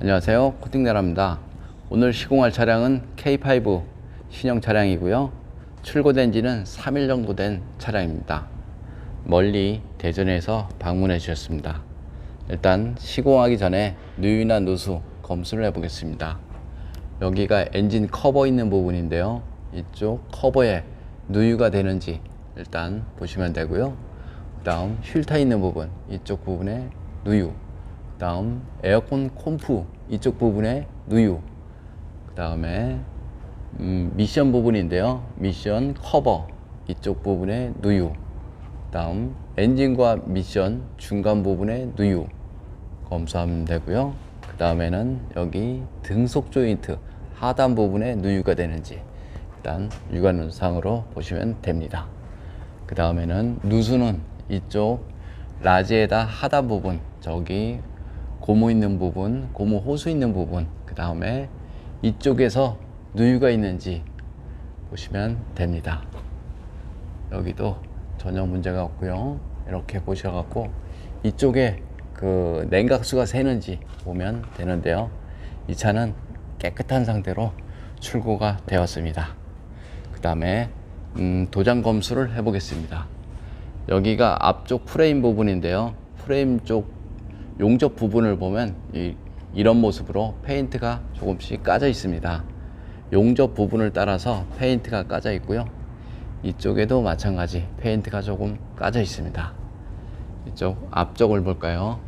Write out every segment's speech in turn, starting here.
안녕하세요, 코팅나라입니다. 오늘 시공할 차량은 K5 신형 차량이고요. 출고된 지는 3일 정도 된 차량입니다. 멀리 대전에서 방문해 주셨습니다. 일단 시공하기 전에 누유나 누수 검수를 해 보겠습니다. 여기가 엔진 커버 있는 부분인데요, 이쪽 커버에 누유가 되는지 일단 보시면 되고요. 그 다음 휠타 있는 부분, 이쪽 부분에 누유, 그 다음 에어컨 콤프 이쪽 부분에 누유, 그 다음에 미션 부분인데요, 미션 커버 이쪽 부분에 누유, 그 다음 엔진과 미션 중간 부분에 누유 검수하면 되고요. 그 다음에는 여기 등속 조인트 하단 부분에 누유가 되는지 일단 육안상으로 보시면 됩니다. 그 다음에는 누수는 이쪽 라지에다 하단 부분, 저기 고무 있는 부분, 고무 호수 있는 부분, 그 다음에 이쪽에서 누유가 있는지 보시면 됩니다. 여기도 전혀 문제가 없고요. 이렇게 보셔갖고 이쪽에 그 냉각수가 새는지 보면 되는데요, 이 차는 깨끗한 상태로 출고가 되었습니다. 그 다음에 도장 검수를 해 보겠습니다. 여기가 앞쪽 프레임 부분인데요, 프레임 쪽 용접 부분을 보면 이런 모습으로 페인트가 조금씩 까져 있습니다. 용접 부분을 따라서 페인트가 까져 있고요. 이쪽에도 마찬가지 페인트가 조금 까져 있습니다. 이쪽 앞쪽을 볼까요?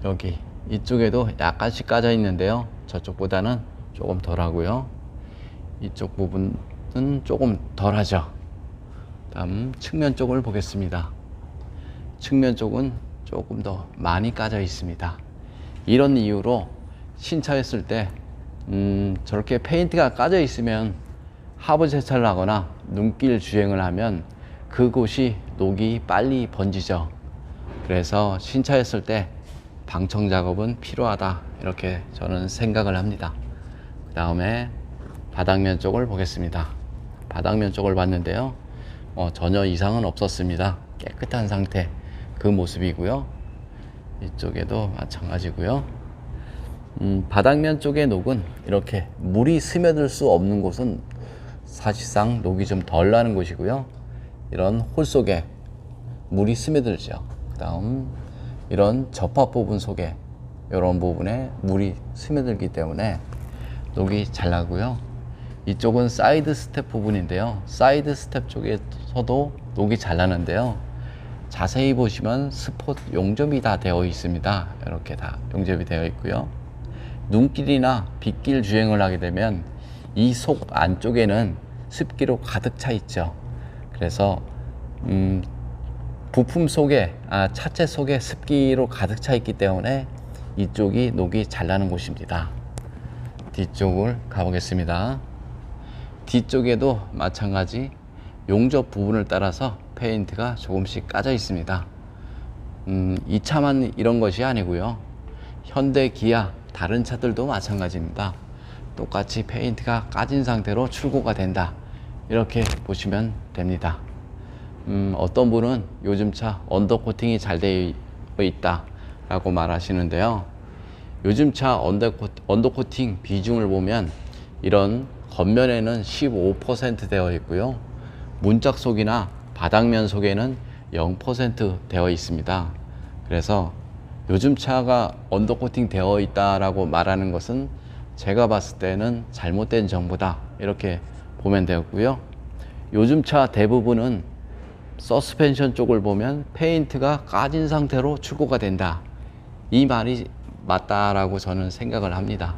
여기 이쪽에도 약간씩 까져 있는데요, 저쪽보다는 조금 덜하고요. 이쪽 부분은 조금 덜하죠. 다음 측면 쪽을 보겠습니다. 측면 쪽은 조금 더 많이 까져 있습니다. 이런 이유로 신차였을 때 저렇게 페인트가 까져 있으면 하부 세차를 하거나 눈길 주행을 하면 그곳이 녹이 빨리 번지죠. 그래서 신차였을 때 방청 작업은 필요하다, 이렇게 저는 생각을 합니다. 그 다음에 바닥면 쪽을 보겠습니다. 바닥면 쪽을 봤는데요, 전혀 이상은 없었습니다. 깨끗한 상태 그 모습이고요. 이쪽에도 마찬가지고요. 바닥면 쪽의 녹은 이렇게 물이 스며들 수 없는 곳은 사실상 녹이 좀 덜 나는 곳이고요. 이런 홀 속에 물이 스며들죠. 그 다음 이런 접합 부분 속에 이런 부분에 물이 스며들기 때문에 녹이 잘 나고요. 이쪽은 사이드 스텝 부분인데요, 사이드 스텝 쪽에서도 녹이 잘 나는데요, 자세히 보시면 스폿 용접이 다 되어 있습니다. 이렇게 다 용접이 되어 있고요. 눈길이나 빗길 주행을 하게 되면 이 속 안쪽에는 습기로 가득 차 있죠. 그래서 부품 속에, 차체 속에 습기로 가득 차 있기 때문에 이쪽이 녹이 잘 나는 곳입니다. 뒤쪽을 가보겠습니다. 뒤쪽에도 마찬가지 용접 부분을 따라서 페인트가 조금씩 까져 있습니다. 이 차만 이런 것이 아니고요, 현대, 기아 다른 차들도 마찬가지입니다. 똑같이 페인트가 까진 상태로 출고가 된다, 이렇게 보시면 됩니다. 어떤 분은 요즘 차 언더코팅이 잘 되어 있다 라고 말하시는데요, 요즘 차 언더코팅 비중을 보면 이런 겉면에는 15% 되어 있고요, 문짝 속이나 바닥면 속에는 0% 되어 있습니다. 그래서 요즘 차가 언더코팅 되어 있다라고 말하는 것은 제가 봤을 때는 잘못된 정보다, 이렇게 보면 되고요. 요즘 차 대부분은 서스펜션 쪽을 보면 페인트가 까진 상태로 출고가 된다, 이 말이 맞다라고 저는 생각을 합니다.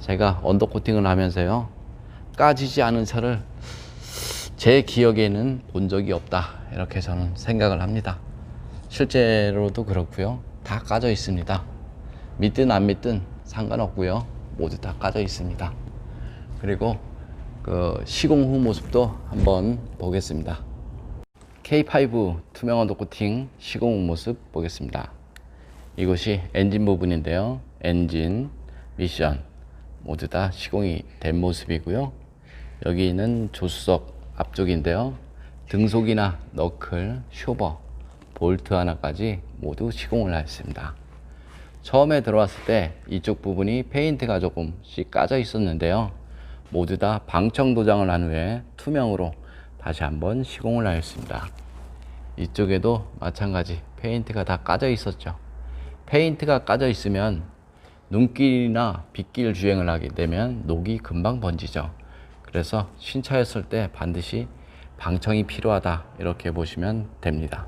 제가 언더코팅을 하면서요, 까지지 않은 차를 제 기억에는 본 적이 없다, 이렇게 저는 생각을 합니다. 실제로도 그렇고요, 다 까져 있습니다. 믿든 안 믿든 상관없고요, 모두 다 까져 있습니다. 그리고 그 시공 후 모습도 한번 보겠습니다. K5 투명 언더코팅 시공 후 모습 보겠습니다. 이것이 엔진 부분인데요, 엔진, 미션 모두 다 시공이 된 모습이고요. 여기는 조수석 앞쪽인데요, 등속이나 너클, 쇼버, 볼트 하나까지 모두 시공을 했습니다. 처음에 들어왔을 때 이쪽 부분이 페인트가 조금씩 까져 있었는데요. 모두 다 방청 도장을 한 후에 투명으로 다시 한번 시공을 하였습니다. 이쪽에도 마찬가지 페인트가 다 까져 있었죠. 페인트가 까져 있으면 눈길이나 빗길 주행을 하게 되면 녹이 금방 번지죠. 그래서 신차였을 때 반드시 방청이 필요하다, 이렇게 보시면 됩니다.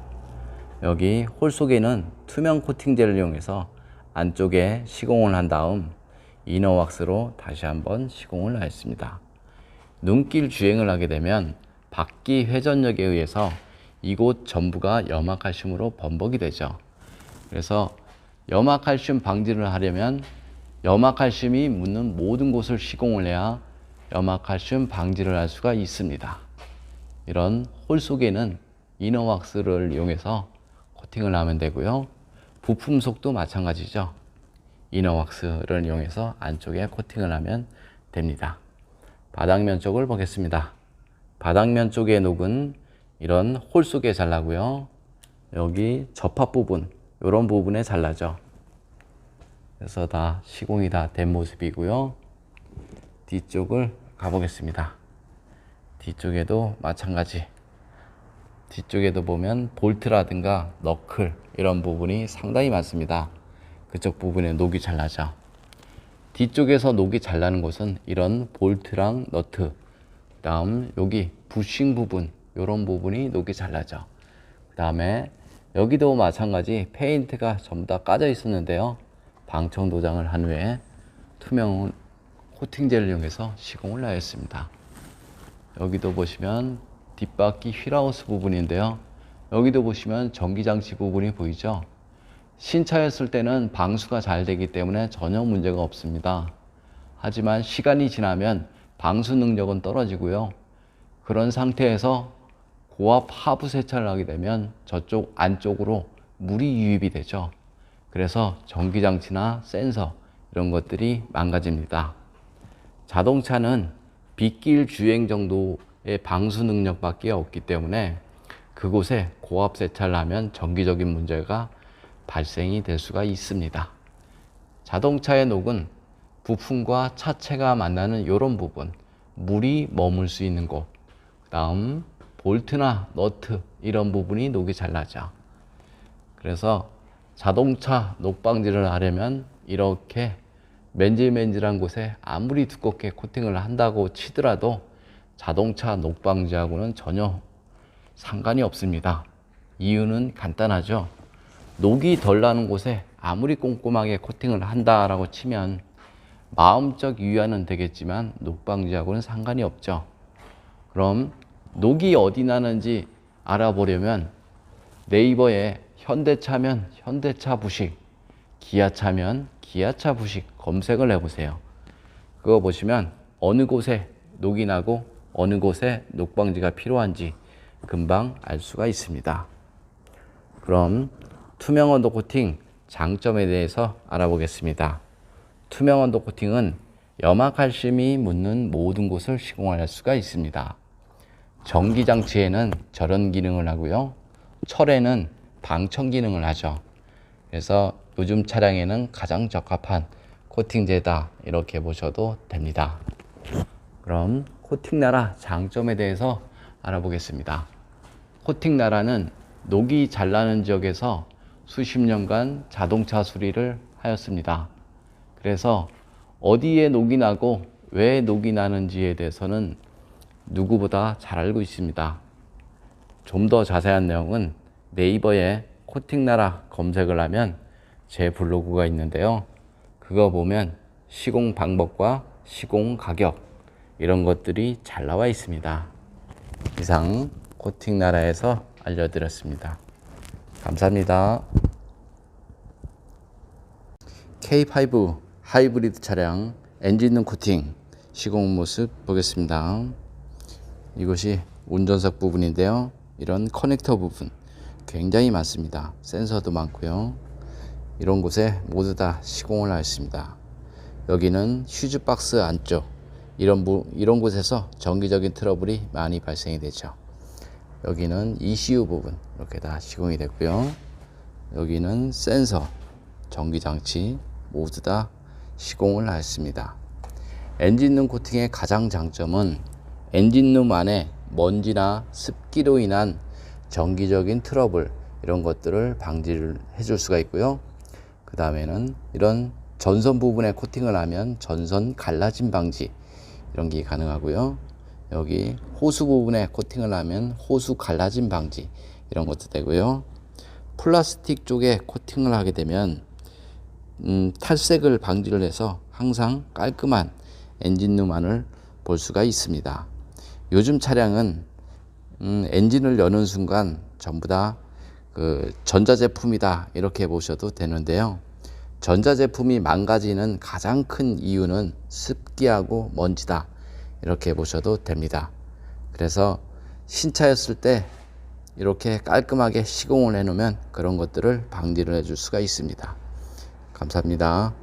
여기 홀 속에는 투명 코팅제를 이용해서 안쪽에 시공을 한 다음 이너 왁스로 다시 한번 시공을 하였습니다. 눈길 주행을 하게 되면 바퀴 회전력에 의해서 이곳 전부가 염화칼슘으로 범벅이 되죠. 그래서 염화칼슘 방지를 하려면 염화칼슘이 묻는 모든 곳을 시공을 해야 염화칼슘 방지를 할 수가 있습니다. 이런 홀 속에는 이너 왁스를 이용해서 코팅을 하면 되고요. 부품 속도 마찬가지죠. 이너 왁스를 이용해서 안쪽에 코팅을 하면 됩니다. 바닥면 쪽을 보겠습니다. 바닥면 쪽의 녹은 이런 홀 속에 잘 나고요. 여기 접합 부분, 이런 부분에 잘 나죠. 그래서 다 시공이 다 된 모습이고요. 뒤쪽을 가보겠습니다. 뒤쪽에도 마찬가지. 뒤쪽에도 보면 볼트라든가 너클, 이런 부분이 상당히 많습니다. 그쪽 부분에 녹이 잘 나죠. 뒤쪽에서 녹이 잘 나는 곳은 이런 볼트랑 너트, 그 다음 여기 부싱 부분, 이런 부분이 녹이 잘 나죠. 그 다음에 여기도 마찬가지 페인트가 전부 다 까져 있었는데요. 방청 도장을 한 후에 투명 코팅제를 이용해서 시공을 하였습니다. 여기도 보시면 뒷바퀴 휠하우스 부분인데요. 여기도 보시면 전기장치 부분이 보이죠. 신차였을 때는 방수가 잘 되기 때문에 전혀 문제가 없습니다. 하지만 시간이 지나면 방수 능력은 떨어지고요. 그런 상태에서 고압 하부 세차를 하게 되면 저쪽 안쪽으로 물이 유입이 되죠. 그래서 전기장치나 센서, 이런 것들이 망가집니다. 자동차는 빗길 주행 정도의 방수 능력밖에 없기 때문에 그곳에 고압 세차를 하면 정기적인 문제가 발생이 될 수가 있습니다. 자동차의 녹은 부품과 차체가 만나는 이런 부분, 물이 머물 수 있는 곳, 그 다음 볼트나 너트, 이런 부분이 녹이 잘 나죠. 그래서 자동차 녹 방지를 하려면 이렇게 맨질맨질한 곳에 아무리 두껍게 코팅을 한다고 치더라도 자동차 녹 방지하고는 전혀 상관이 없습니다. 이유는 간단하죠. 녹이 덜 나는 곳에 아무리 꼼꼼하게 코팅을 한다라고 치면 마음적 유야는 되겠지만 녹 방지하고는 상관이 없죠. 그럼 녹이 어디 나는지 알아보려면 네이버에 현대차면 현대차 부식, 기아차면 기아차 부식 검색을 해보세요. 그거 보시면 어느 곳에 녹이 나고 어느 곳에 녹 방지가 필요한지 금방 알 수가 있습니다. 그럼 투명 언더 코팅 장점에 대해서 알아보겠습니다. 투명 언더 코팅은 염화칼슘이 묻는 모든 곳을 시공할 수가 있습니다. 전기장치에는 저런 기능을 하고요. 철에는 방청 기능을 하죠. 그래서 요즘 차량에는 가장 적합한 코팅제다, 이렇게 보셔도 됩니다. 그럼 코팅나라 장점에 대해서 알아보겠습니다. 코팅나라는 녹이 잘 나는 지역에서 수십 년간 자동차 수리를 하였습니다. 그래서 어디에 녹이 나고 왜 녹이 나는지에 대해서는 누구보다 잘 알고 있습니다. 좀 더 자세한 내용은 네이버에 코팅나라 검색을 하면 제 블로그가 있는데요. 그거 보면 시공 방법과 시공 가격, 이런 것들이 잘 나와 있습니다. 이상 코팅나라에서 알려드렸습니다. 감사합니다. K5 하이브리드 차량 엔진룸 코팅 시공 모습 보겠습니다. 이것이 운전석 부분인데요. 이런 커넥터 부분 굉장히 많습니다. 센서도 많고요. 이런 곳에 모두 다 시공을 하였습니다. 여기는 휴즈박스 안쪽, 이런 곳에서 정기적인 트러블이 많이 발생이 되죠. 여기는 ECU 부분 이렇게 다 시공이 됐고요. 여기는 센서, 전기장치 모두 다 시공을 하였습니다. 엔진룸 코팅의 가장 장점은 엔진룸 안에 먼지나 습기로 인한 정기적인 트러블 이런 것들을 방지를 해줄 수가 있고요. 그 다음에는 이런 전선 부분에 코팅을 하면 전선 갈라짐 방지 이런 게 가능하고요. 여기 호수 부분에 코팅을 하면 호수 갈라짐 방지 이런 것도 되고요. 플라스틱 쪽에 코팅을 하게 되면 탈색을 방지를 해서 항상 깔끔한 엔진룸 안을 볼 수가 있습니다. 요즘 차량은 엔진을 여는 순간 전부 다 그 전자제품이다 이렇게 보셔도 되는데요. 전자제품이 망가지는 가장 큰 이유는 습기하고 먼지다 이렇게 보셔도 됩니다. 그래서 신차였을 때 이렇게 깔끔하게 시공을 해 놓으면 그런 것들을 방지를 해줄 수가 있습니다. 감사합니다.